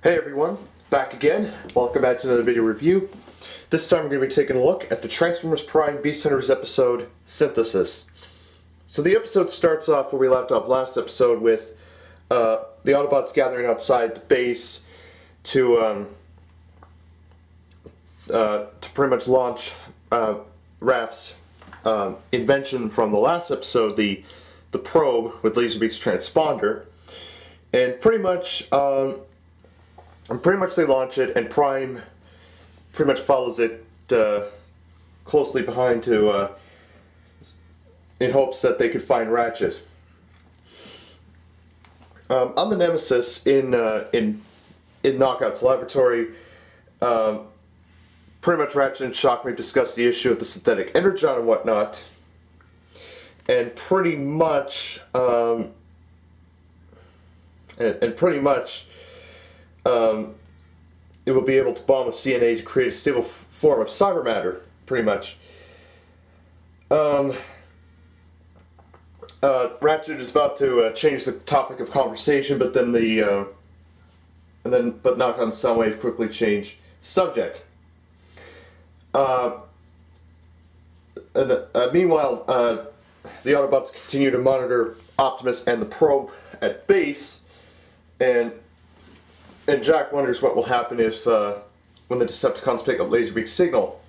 Hey everyone, back again. Welcome back to another video review. This time we're going to be taking a look at the Transformers Prime Beast Hunters episode, Synthesis. So the episode starts off where we left off last episode with the Autobots gathering outside the base to pretty much launch Raph's invention from the last episode, the probe with Laserbeak's transponder. And pretty much they launch it, and Prime pretty much follows it closely behind to in hopes that they could find Ratchet. On the Nemesis in Knockout's laboratory, pretty much Ratchet and Shockwave discuss the issue of the synthetic energon and whatnot, and pretty much it will be able to bomb a CNA to create a stable form of cyber matter, pretty much. Ratchet is about to change the topic of conversation, but then Knockout and Soundwave quickly change subject. Meanwhile, the Autobots continue to monitor Optimus and the probe at base, and Jack wonders what will happen if when the Decepticons pick up Laserbeak's signal.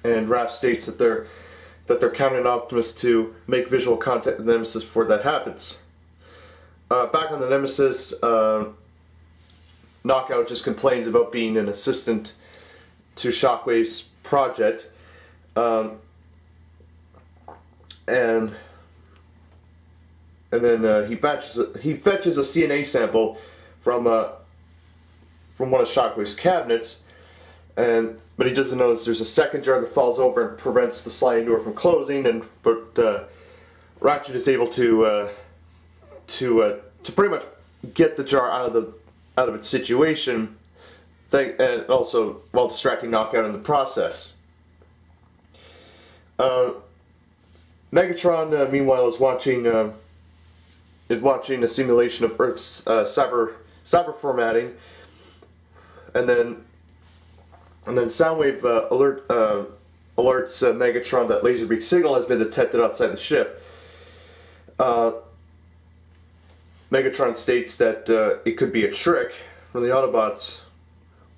And Raph states that they're counting on Optimus to make visual contact with the Nemesis before that happens. Back on the Nemesis, Knockout just complains about being an assistant to Shockwave's project, and then he fetches a CNA sample from one of Shockwave's cabinets, but he doesn't notice there's a second jar that falls over and prevents the sliding door from closing. But Ratchet is able to pretty much get the jar out of its situation, and also while distracting Knockout in the process. Megatron, meanwhile, is watching a simulation of Earth's cyber formatting, and then Soundwave alerts Megatron that Laserbeak's signal has been detected outside the ship. Megatron states that it could be a trick from the Autobots,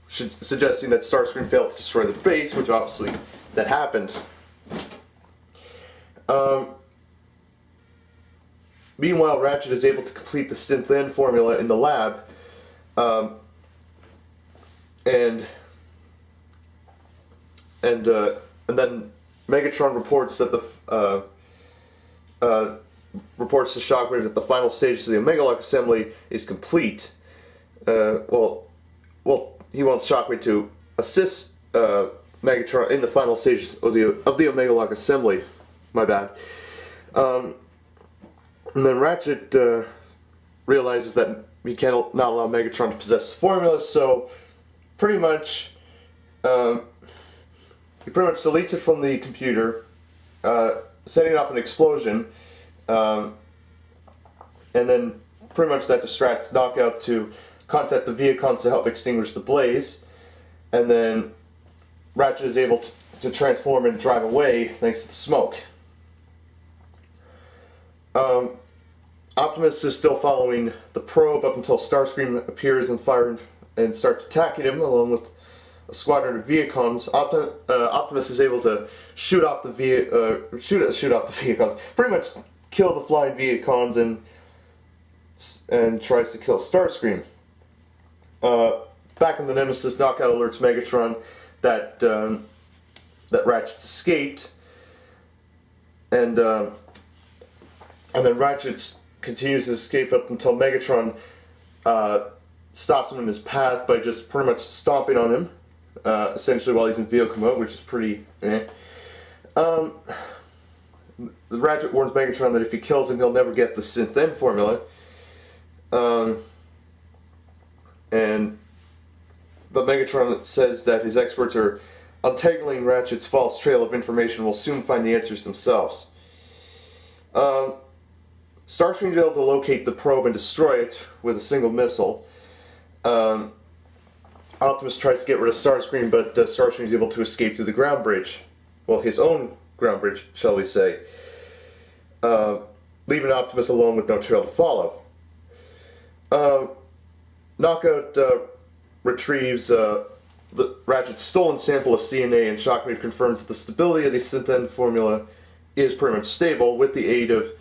suggesting that Starscream failed to destroy the base, which obviously that happened. Meanwhile, Ratchet is able to complete the synth-N formula in the lab, and then Megatron reports that reports to Shockwave that the final stages of the Omega Lock assembly is complete. Well, he wants Shockwave to assist Megatron in the final stages of the Omega Lock assembly. My bad. And then Ratchet realizes that he cannot not allow Megatron to possess the formula, so pretty much he deletes it from the computer, setting off an explosion, and then pretty much that distracts Knockout to contact the Vehicons to help extinguish the blaze, and then Ratchet is able to transform and drive away thanks to the smoke. Optimus is still following the probe up until Starscream appears and starts attacking him along with a squadron of Vehicons. Optimus is able to shoot off the Vehicons, pretty much kill the flying Vehicons, and tries to kill Starscream. Back in the Nemesis, Knockout alerts Megatron that Ratchet escaped, and then Ratchet continues his escape up until Megatron stops him in his path by just pretty much stomping on him, essentially while he's in vehicle mode, which is pretty Ratchet warns Megatron that if he kills him, he'll never get the synth-N formula. But Megatron says that his experts are untangling Ratchet's false trail of information and will soon find the answers themselves. Starscream is able to locate the probe and destroy it with a single missile. Optimus tries to get rid of Starscream, but Starscream is able to escape through the ground bridge. Well, his own ground bridge, shall we say. Leaving Optimus alone with no trail to follow. Knockout retrieves the Ratchet's stolen sample of CNA, and Shockwave confirms that the stability of the synth-end formula is pretty much stable with the aid of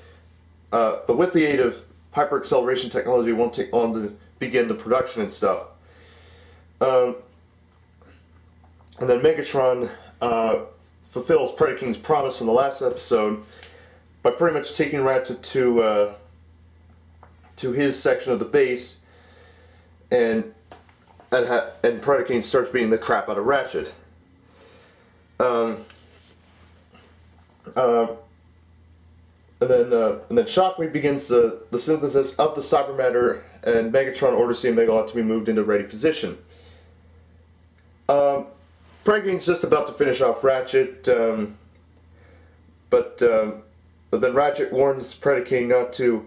hyper-acceleration technology. It won't take long to begin the production and stuff. And then Megatron fulfills Predaking's promise from the last episode by pretty much taking Ratchet to his section of the base, and Predaking starts beating the crap out of Ratchet. And then Shockwave begins the synthesis of the cyber matter, and Megatron orders the Megalot to be moved into ready position. Predaking's just about to finish off Ratchet, but then Ratchet warns Predaking not to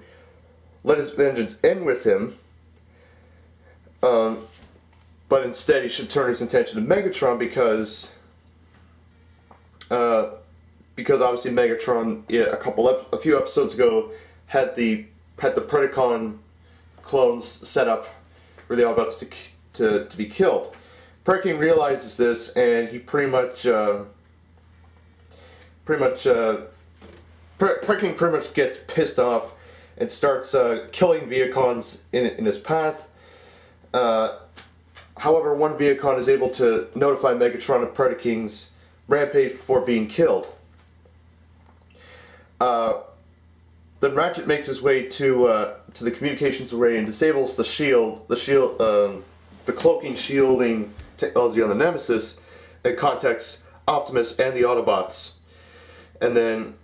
let his vengeance end with him, but instead he should turn his attention to Megatron because obviously Megatron, a few episodes ago, had the Predacon clones set up for the Autobots to be killed. Predaking realizes this, and he Predaking pretty much gets pissed off and starts killing Viacons in his path. However, one Viacon is able to notify Megatron of Predaking's rampage before being killed. Then Ratchet makes his way to the communications array and disables the cloaking shielding technology on the Nemesis, and contacts Optimus and the Autobots. And then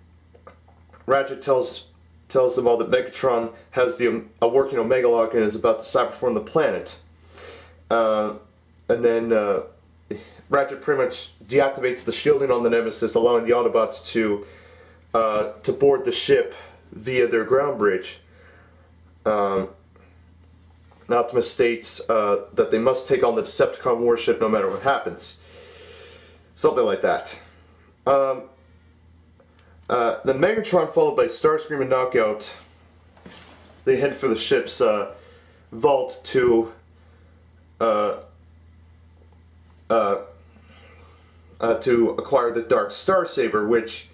Ratchet tells them all that Megatron has a working Omegalog and is about to cyberform the planet. And then Ratchet pretty much deactivates the shielding on the Nemesis, allowing the Autobots to board the ship via their ground bridge. Optimus states that they must take on the Decepticon warship no matter what happens. Something like that. Then Megatron, followed by Starscream and Knockout, they head for the ship's vault to acquire the Dark Starsaber, which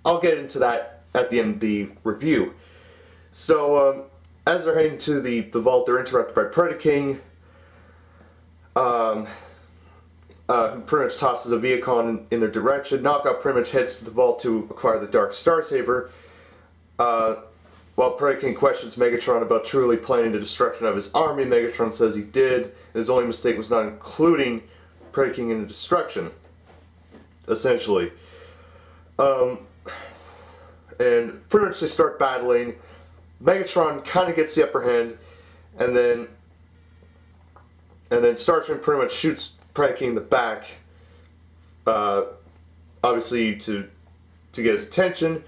I'll get into that at the end of the review. So, as they're heading to the vault, they're interrupted by Predaking, who pretty much tosses a Viacon in their direction. Knockout pretty much heads to the vault to acquire the Dark Starsaber, while Predaking questions Megatron about truly planning the destruction of his army. Megatron says he did, and his only mistake was not including Predaking in the destruction, essentially. And pretty much they start battling. Megatron kind of gets the upper hand, and then Starscream pretty much shoots Predaking in the back, obviously to get his attention,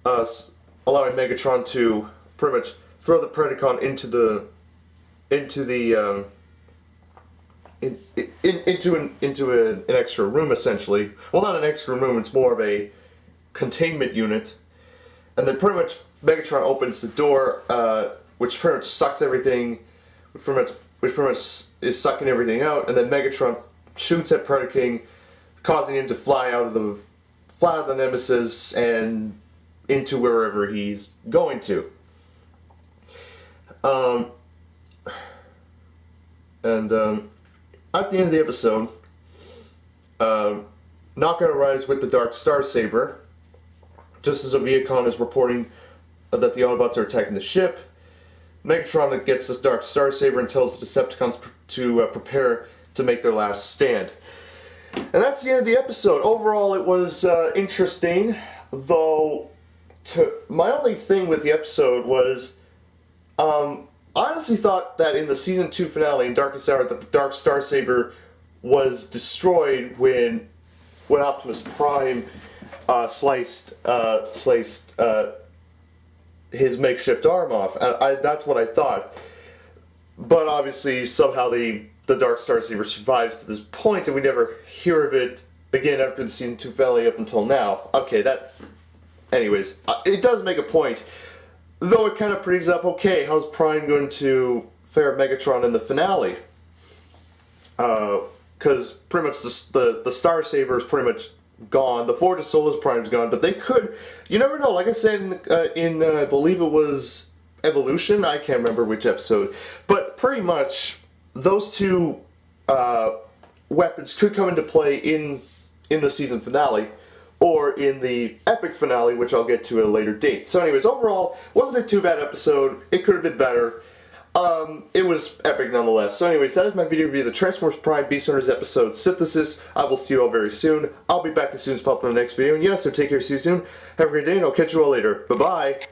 allowing Megatron to pretty much throw the Predacon into an extra room, essentially. Well, not an extra room; it's more of a containment unit. And then pretty much Megatron opens the door, which pretty much sucks everything, which pretty much is sucking everything out. And then Megatron shoots at Predaking, causing him to fly out of the Nemesis and into wherever he's going to. At the end of the episode, Knockout arrives with the Dark Starsaber, just as a Viacon is reporting that the Autobots are attacking the ship. Megatron gets this Dark Starsaber and tells the Decepticons to prepare to make their last stand. And that's the end of the episode. Overall, it was interesting, though my only thing with the episode was, I honestly thought that in the Season 2 finale, in Darkest Hour, that the Dark Starsaber was destroyed when Optimus Prime sliced his makeshift arm off. That's what I thought. But obviously, somehow the Dark Star Saber survives to this point, and we never hear of it again after the season 2 finale up until now. Okay, that... Anyways, it does make a point, though it kind of brings up, okay, how's Prime going to fare Megatron in the finale? Because pretty much the Star Saber is pretty much gone. The Forge of Solus Prime's gone, but they could... You never know. Like I said in I believe it was Evolution. I can't remember which episode. But pretty much, those two weapons could come into play in the season finale, or in the epic finale, which I'll get to at a later date. So anyways, overall, wasn't a too bad episode. It could have been better. It was epic nonetheless. So anyways, that is my video review of the Transformers Prime Beast Hunters episode Synthesis. I will see you all very soon. I'll be back as soon as possible in the next video. And yes, so take care, see you soon. Have a great day, and I'll catch you all later. Bye-bye.